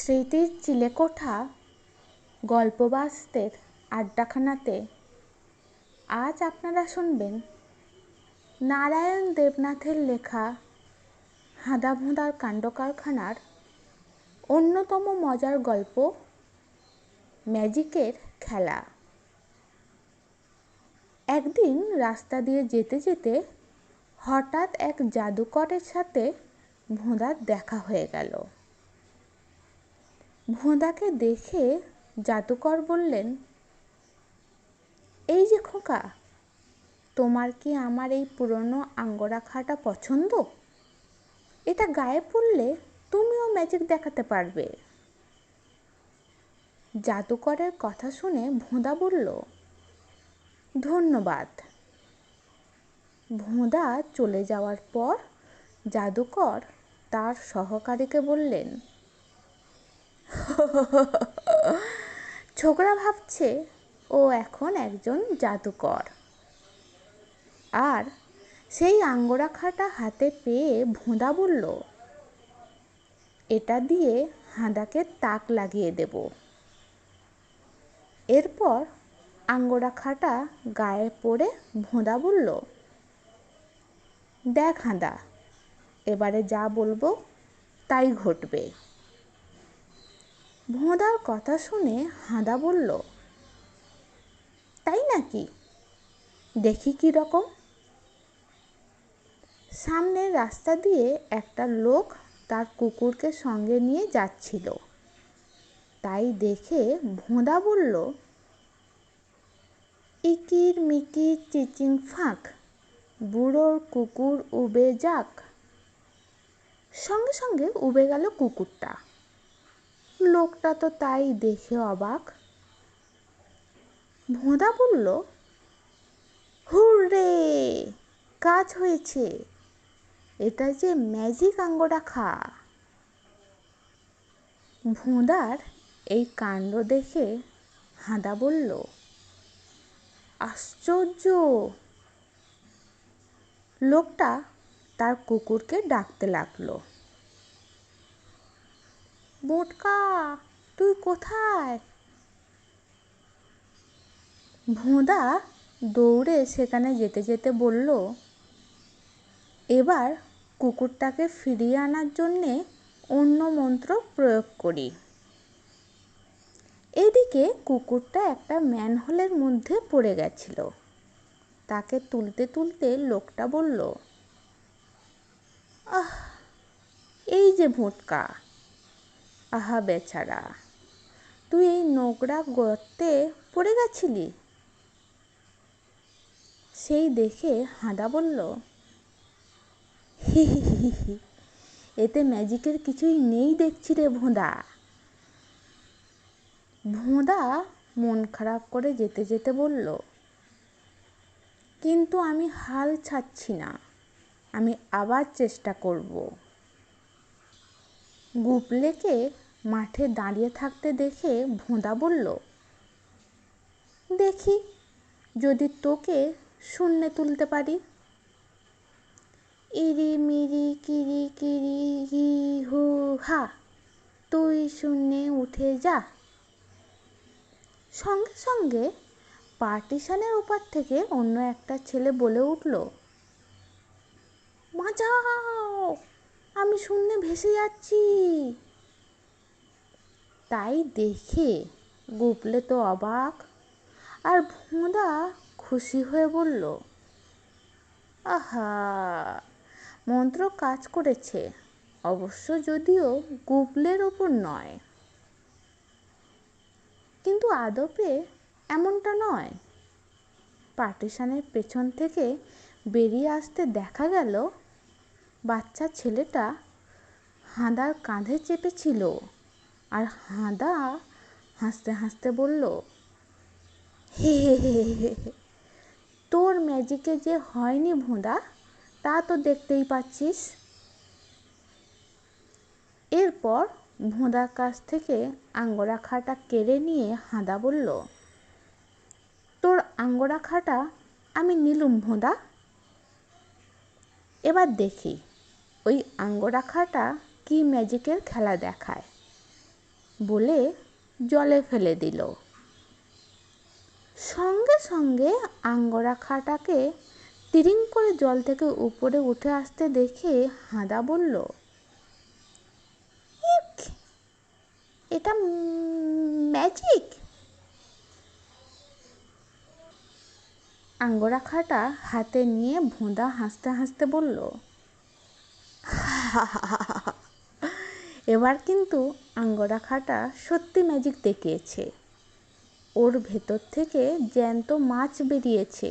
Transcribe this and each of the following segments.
স্মৃতির চিলেকোঠা গল্পবাস্তের আড্ডাখানাতে আজ আপনারা শুনবেন নারায়ণ দেবনাথের লেখা হাঁদাভোঁদার কাণ্ডকারখানার অন্যতম মজার গল্প ম্যাজিকের খেলা। একদিন রাস্তা দিয়ে যেতে যেতে হঠাৎ এক জাদুকরের সাথে ভোঁদার দেখা হয়ে গেল। ভোঁদাকে দেখে জাদুকর বললেন, এই যে খোকা, তোমার কি আমার এই পুরনো আঙ্গরাখাটা পছন্দ? এটা গায়ে পড়লে তুমিও ম্যাজিক দেখাতে পারবে। জাদুকরের কথা শুনে ভোঁদা বলল, ধন্যবাদ। ভোঁদা চলে যাওয়ার পর জাদুকর তার সহকারীকে বললেন, ছোকরা ভাবছে ও এখন একজন জাদুকর। আর সেই আঙ্গরাখাটা হাতে পেয়ে ভোঁদা বলল, এটা দিয়ে হাঁদাকে তাক লাগিয়ে দেব। এরপর আঙ্গরাখাটা গায়ে পড়ে ভোঁদা বলল, দেখ হাঁদা, এবারে যা বলবো তাই ঘটবে। ভোঁদার কথা শুনে হাঁদা বলল, তাই নাকি? দেখি কি রকম। সামনের রাস্তা দিয়ে একটা লোক তার কুকুরকে সঙ্গে নিয়ে যাচ্ছিল। তাই দেখে ভোঁদা বলল, ইকির মিকির চিচিং ফাঁক, বুড়োর কুকুর উবে যাক। সঙ্গে সঙ্গে উবে গেল কুকুরটা। লোকটা তো তাই দেখে অবাক। ভোঁদা বলল, হুররে, কাজ হয়েছে, এটা যে ম্যাজিক আঙ্গরাখা। ভোঁদার এই কাণ্ড দেখে হাঁদা বলল, আশ্চর্য। লোকটা তার কুকুরকে ডাকতে লাগলো, মোটকা, তুই কোথায়? ভোঁদা দৌড়ে সেখানে যেতে যেতে বলল, এবার কুকুরটাকে ফিরিয়ে আনার জন্যে অন্য মন্ত্র প্রয়োগ করি। এদিকে কুকুরটা একটা ম্যানহোলের মধ্যে পড়ে গেছিল। তাকে তুলতে তুলতে লোকটা বলল, আহ, এই যে মোটকা, আহা বেচারা, তুই এই নোংরা গর্তে পড়ে গেছিলি? সেই দেখে হাঁদা বলল, হি হি হি হি, এতে ম্যাজিকের কিছুই নেই দেখছি রে ভোঁদা। ভোঁদা মন খারাপ করে যেতে যেতে বলল, কিন্তু আমি হাল ছাড়ছি না, আমি আবার চেষ্টা করব। গুবলেকে মাঠে দাঁড়িয়ে থাকতে দেখে ভোঁদা বলল, দেখি যদি তোকে শূন্যে তুলতে পারি। ইরি মিরি কিরি কিরি হি হু হা, তুই শূন্যে উঠে যা। সঙ্গে সঙ্গে পার্টিশনের ওপার থেকে অন্য একটা ছেলে বলে উঠল, বাঁচাও, আমি শূন্যে ভেসে যাচ্ছি। তাই দেখে গুবলে তো অবাক, আর ভোঁদা খুশি হয়ে বলল, আহা, মন্ত্র কাজ করেছে, অবশ্য যদিও গুবলের ওপর নয়। কিন্তু আদপে এমনটা নয়। পার্টিশনের পেছন থেকে বেরিয়ে আসতে দেখা গেল বাচ্চা ছেলেটা হাঁদার কাঁধে চেপেছিল। আর হাঁদা হাসতে হাসতে বলল, হে হে হে হে, তোর ম্যাজিকে যে হয়নি ভোঁদা, তা তো দেখতেই পাচ্ছিস। এরপর ভোঁদার কাছ থেকে আঙ্গরাখাটা কেড়ে নিয়ে হাঁদা বলল, তোর আঙ্গরাখাটা আমি নিলুম ভোঁদা। এবার দেখি ওই আঙ্গরাখাটা কি ম্যাজিকের খেলা দেখায়। বলে জলে ফেলে দিল। সঙ্গে সঙ্গে আঙ্গোরা খাটাকে তিরিং করে জল থেকে উপরে উঠে আসতে দেখে হাঁদা বলল, এটা ম্যাজিক। আঙ্গোরা খাটা হাতে নিয়ে ভোঁদা হাসতে হাসতে বলল, এবার কিন্তু আঙ্গোরা খাটা সত্যি ম্যাজিক দেখিয়েছে। ওর ভেতর থেকে জ্যান্ত মাছ বেরিয়েছে।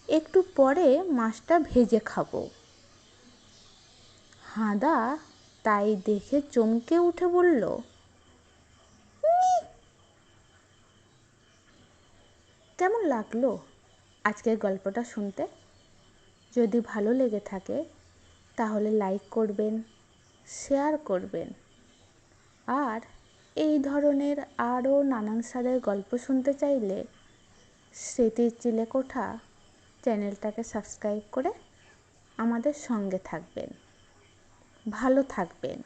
একটু পরে মাছটা ভেজে খাবো। হাঁদা তাই দেখে চমকে উঠে বলল, কেমন লাগলো আজকের গল্পটা শুনতে? যদি ভালো লেগে থাকে তাহলে লাইক করবেন, শেয়ার করবেন, আর এই ধরনের আরও নানান সালের গল্প শুনতে চাইলে স্মৃতির চিলেকোঠা চ্যানেলটাকে সাবস্ক্রাইব করে আমাদের সঙ্গে থাকবেন। ভালো থাকবেন।